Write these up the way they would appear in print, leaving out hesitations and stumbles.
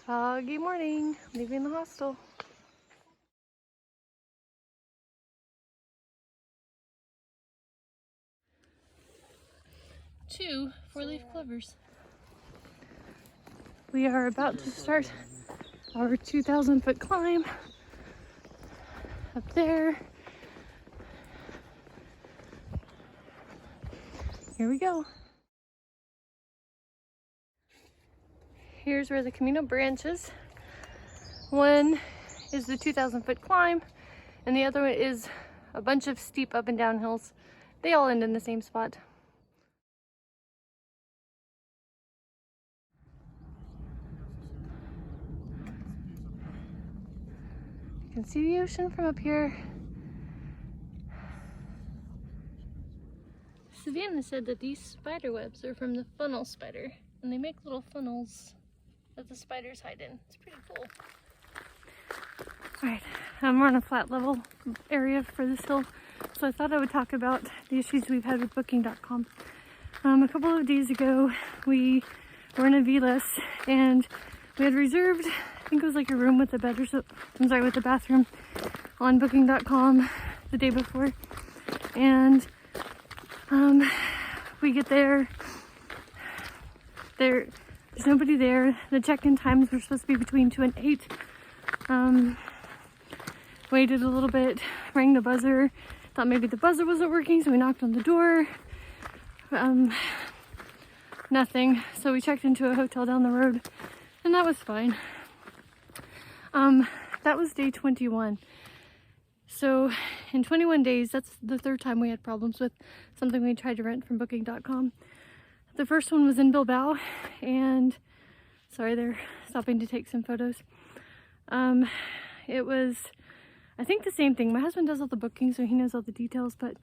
Foggy morning, leaving the hostel. Two 4-leaf clovers. We are about to start our 2,000-foot climb up there. Here we go. Here's where the Camino branches. One is the 2,000-foot climb, and the other one is a bunch of steep up and down hills. They all end in the same spot. You can see the ocean from up here. Savannah said that these spider webs are from the funnel spider, and they make little funnels that the spiders hide in. It's pretty cool. Alright, we're on a flat level area for this hill, so I thought I would talk about the issues we've had with Booking.com. A couple of days ago, we were in a VLS, and we had reserved, I think it was like a room with a bed or so, with a bathroom on Booking.com the day before, and we get there, there's nobody there. The check-in times were supposed to be between 2 and 8. Waited a little bit, rang the buzzer, thought maybe the buzzer wasn't working, so we knocked on the door. Nothing, so we checked into a hotel down the road, and that was fine. That was day 21. So in 21 days, that's the third time we had problems with something we tried to rent from Booking.com. The first one was in Bilbao, and sorry, they're stopping to take some photos. It was, I think, the same thing. My husband does all the bookings, so he knows all the details, but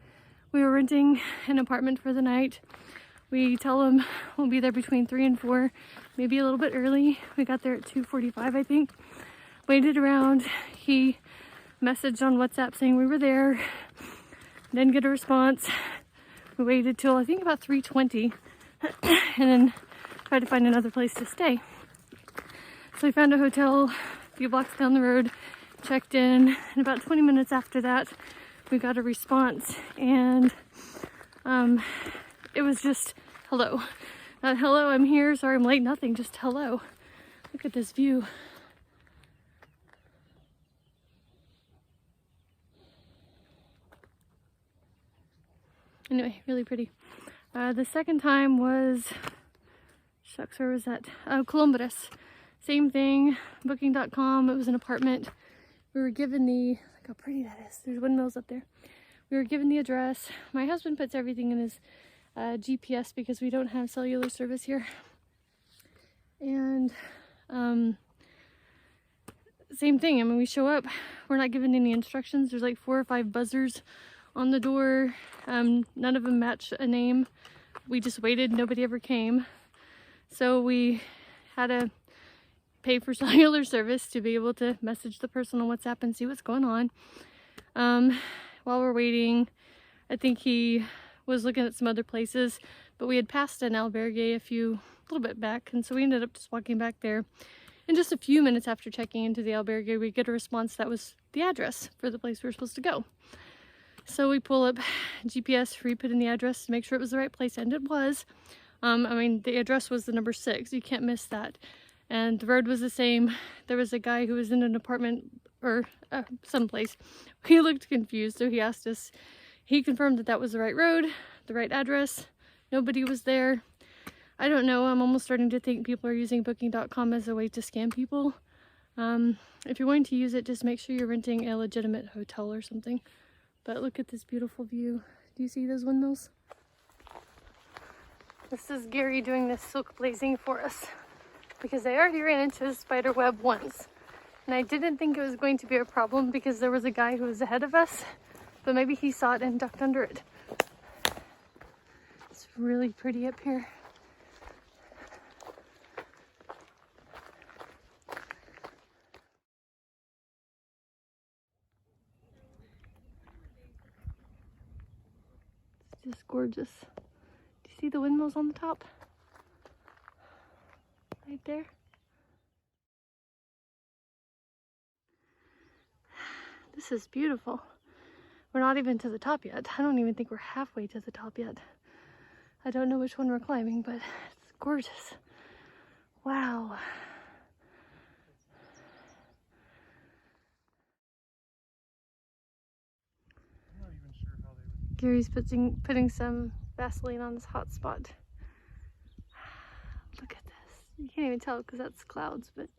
we were renting an apartment for the night. We tell him we'll be there between 3 and 4, maybe a little bit early. We got there at 2:45, I think. Waited around. He messaged on WhatsApp saying we were there. Didn't get a response. We waited till I think about 3:20 and then tried to find another place to stay. So we found a hotel a few blocks down the road, checked in, and about 20 minutes after that we got a response, and it was just hello. Not hello, I'm here, sorry I'm late, nothing, just hello. Look at this view. Anyway, really pretty. The second time was, shucks, where was that? Columbus. Same thing, Booking.com, it was an apartment. We were given the, look how pretty that is. There's windmills up there. We were given the address. My husband puts everything in his GPS because we don't have cellular service here. And same thing, I mean, we show up, we're not given any instructions. There's like 4 or 5 buzzers on the door. None of them match a name. We just waited, nobody ever came. So we had to pay for cellular service to be able to message the person on WhatsApp and see what's going on. While we're waiting, I think he was looking at some other places, but we had passed an albergue a little bit back, and so we ended up just walking back there. And just a few minutes after checking into the albergue, we get a response that was the address for the place we were supposed to go. So we pull up GPS, re-put in the address to make sure it was the right place, and it was. I mean, the address was the number 6. You can't miss that. And the road was the same. There was a guy who was in an apartment or someplace. He looked confused, so he asked us. He confirmed that that was the right road, the right address. Nobody was there. I don't know. I'm almost starting to think people are using Booking.com as a way to scam people. If you're going to use it, just make sure you're renting a legitimate hotel or something. But look at this beautiful view. Do you see those windmills? This is Gary doing this silk blazing for us, because I already ran into a spider web once. And I didn't think it was going to be a problem because there was a guy who was ahead of us, but maybe he saw it and ducked under it. It's really pretty up here. It's just gorgeous. Do you see the windmills on the top? Right there? This is beautiful. We're not even to the top yet. I don't even think we're halfway to the top yet. I don't know which one we're climbing, but it's gorgeous. Wow. I'm not even sure how they would... Gary's putting some Vaseline on this hot spot. Look at this. You can't even tell because that's clouds, but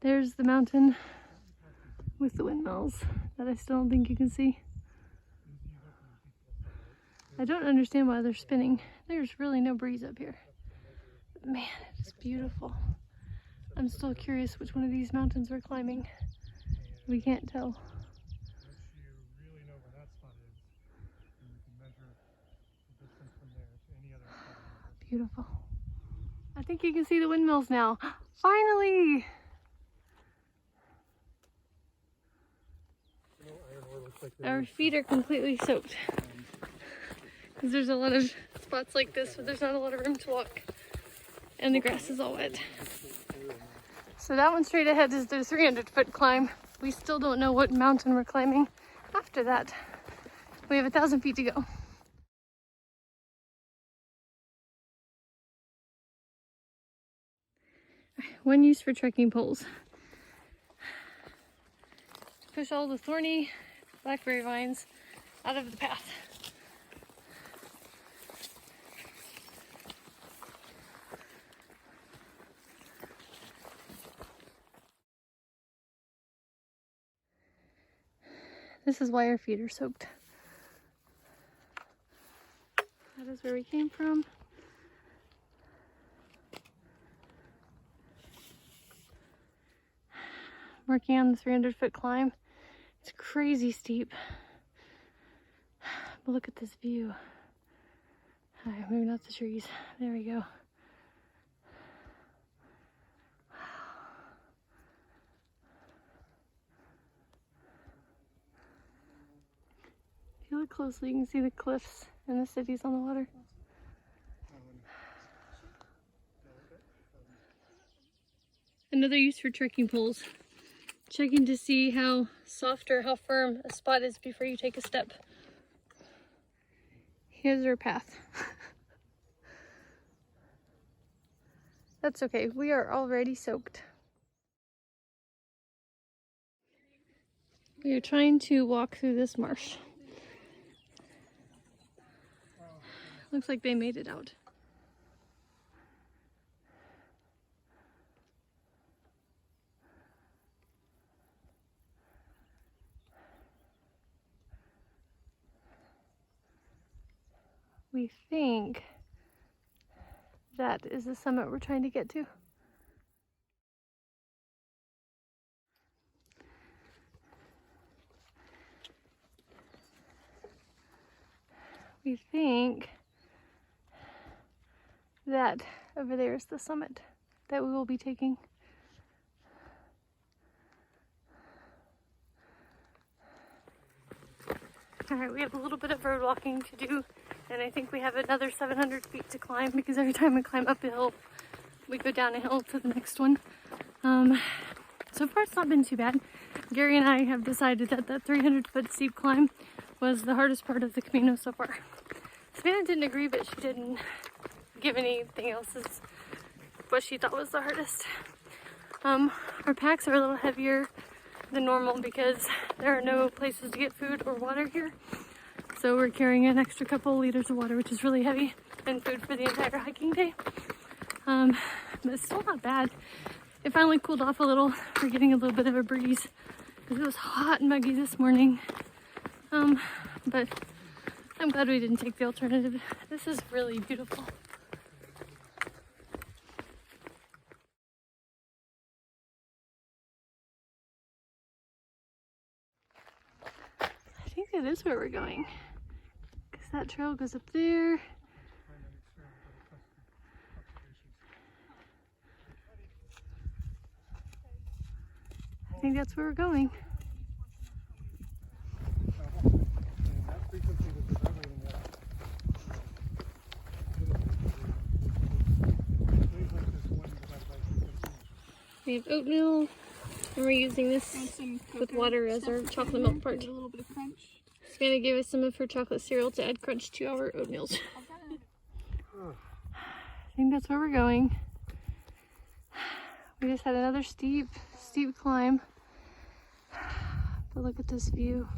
there's the mountain with the windmills that I still don't think you can see. I don't understand why they're spinning. There's really no breeze up here. But man, it is beautiful. I'm still curious which one of these mountains we're climbing. We can't tell. Once you really know where that spot is, then you can measure the distance from there to any other spot. Beautiful. I think you can see the windmills now. Finally! Our feet are completely soaked. Because there's a lot of spots like this where there's not a lot of room to walk. And the grass is all wet. So that one straight ahead is the 300-foot climb. We still don't know what mountain we're climbing after that. We have 1,000 feet to go. One use for trekking poles. Push all the thorny blackberry vines out of the path. This is why our feet are soaked. That is where we came from. Working on the 300-foot climb. It's crazy steep. But look at this view. Alright, moving out the trees. There we go. If you look closely, you can see the cliffs and the cities on the water. Another use for trekking poles. Checking to see how soft or how firm a spot is before you take a step. Here's our path. That's okay, we are already soaked. We are trying to walk through this marsh. Looks like they made it out. We think that is the summit we're trying to get to. We think that over there is the summit that we will be taking. Alright, we have a little bit of road walking to do, and I think we have another 700 feet to climb because every time we climb up a hill, we go down a hill to the next one. So far it's not been too bad. Gary and I have decided that that 300-foot steep climb was the hardest part of the Camino so far. Savannah didn't agree, but she didn't give anything else as what she thought was the hardest. Our packs are a little heavier than normal because there are no places to get food or water here. So we're carrying an extra couple liters of water, which is really heavy, and food for the entire hiking day. But it's still not bad. It finally cooled off a little. We're getting a little bit of a breeze because it was hot and muggy this morning. But I'm glad we didn't take the alternative. This is really beautiful. I think that is where we're going. Because that trail goes up there. I think that's where we're going. We have oatmeal, And we're using this with water as our chocolate milk part. A little bit of crunch. Savannah gave us some of her chocolate cereal to add crunch to our oatmeals. I think that's where we're going. We just had another steep climb. But look at this view.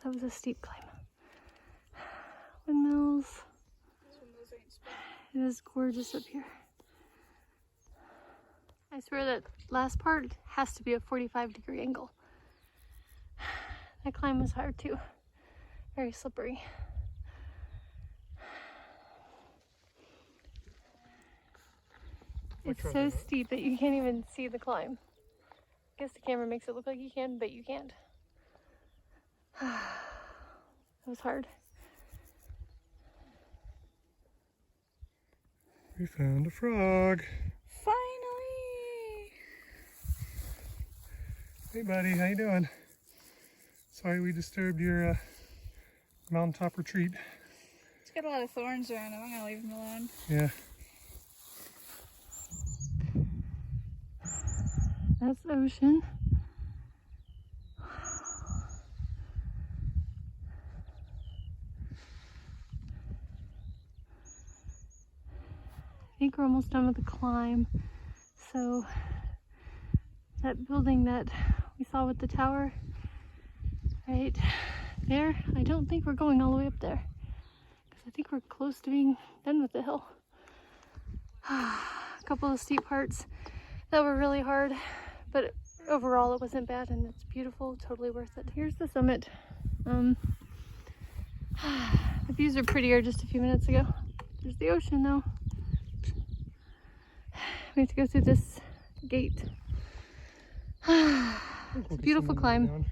That was a steep climb. Windmills. It is gorgeous up here. I swear that last part has to be a 45-degree angle. That climb was hard too. Very slippery. It's so steep that you can't even see the climb. I guess the camera makes it look like you can, but you can't. That was hard. We found a frog. Finally! Hey buddy, how you doing? Sorry we disturbed your mountaintop retreat. It's got a lot of thorns around him. I'm gonna leave him alone. Yeah. That's the ocean. I think we're almost done with the climb. So that building that we saw with the tower right there, I don't think we're going all the way up there because I think we're close to being done with the hill. A couple of steep parts that were really hard, but overall it wasn't bad and it's beautiful, totally worth it. Here's the summit. The views are prettier just a few minutes ago. There's the ocean though. We have to go through this gate. It's a beautiful climb.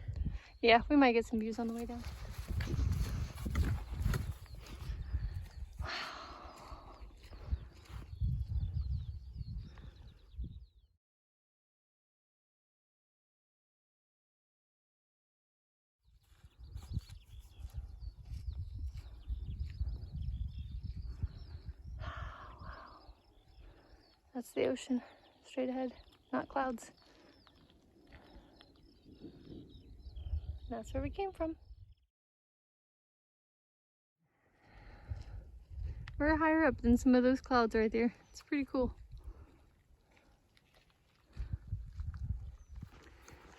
Yeah, we might get some views on the way down. That's the ocean, straight ahead, not clouds. That's where we came from. We're higher up than some of those clouds right there. It's pretty cool.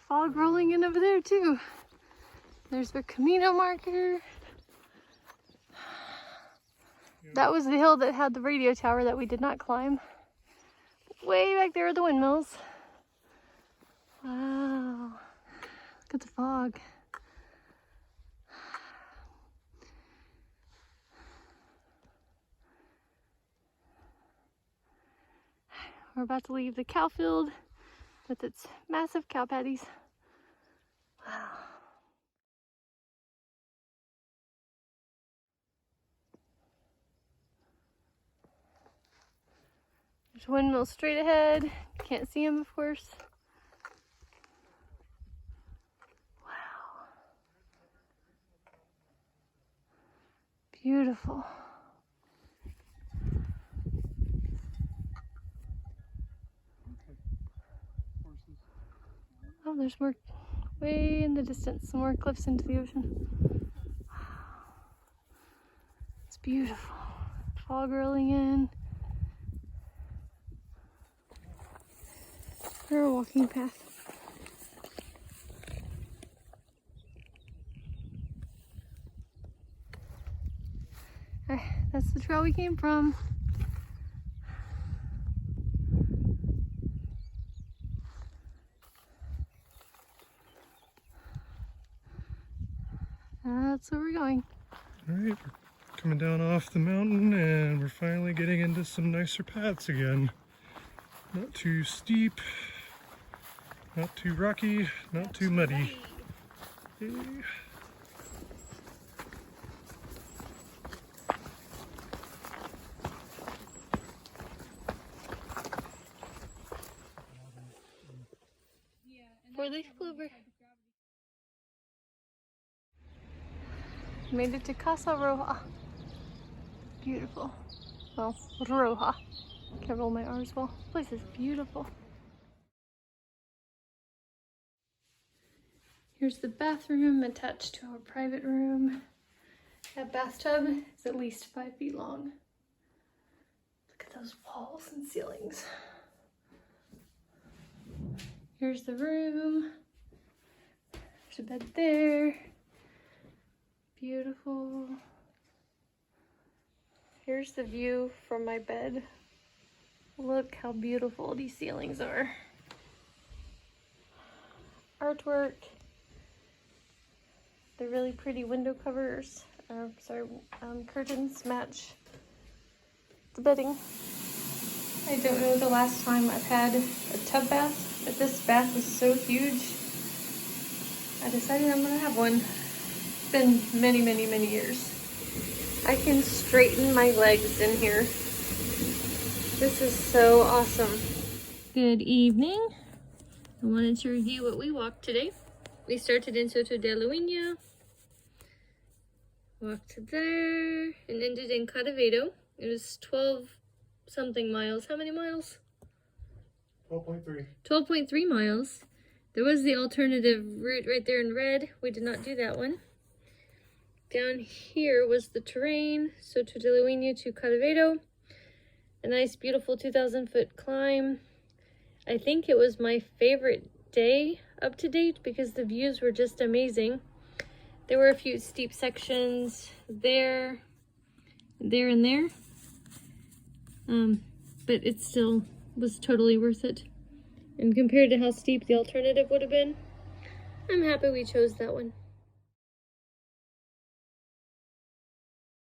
Fog rolling in over there too. There's the Camino marker. That was the hill that had the radio tower that we did not climb. Way back there are the windmills. Wow. Look at the fog. We're about to leave the cow field with its massive cow patties. Wow. There's windmills straight ahead. Can't see them, of course. Wow. Beautiful. Oh, there's more way in the distance, some more cliffs into the ocean. Wow. It's beautiful. Fog rolling in. We're a walking path. That's the trail we came from. That's where we're going. All right, we're coming down off the mountain and we're finally getting into some nicer paths again. Not too steep, not too rocky, not too muddy. Yay. Four-leaf clover. Made it to Casa Roja. Beautiful. Well, Roja. Can't roll my R's well. This place is beautiful. Here's the bathroom attached to our private room. That bathtub is at least 5 feet long. Look at those walls and ceilings. Here's the room. There's a bed there. Beautiful. Here's the view from my bed. Look how beautiful these ceilings are. Artwork. The really pretty window covers, curtains match the bedding. I don't know the last time I've had a tub bath, but this bath is so huge. I decided I'm gonna have one. It's been many, many, many years. I can straighten my legs in here. This is so awesome. Good evening. I wanted to review what we walked today. We started in Soto de Luiña, walked to there, and ended in Cadavedo. It was 12 something miles. How many miles? 12.3. 12.3 miles. There was the alternative route right there in red. We did not do that one. Down here was the terrain, Soto de Luiña to Cadavedo. A nice, beautiful 2,000-foot climb. I think it was my favorite day up to date because the views were just amazing. There were a few steep sections there, and there. But it still was totally worth it. And compared to how steep the alternative would have been, I'm happy we chose that one.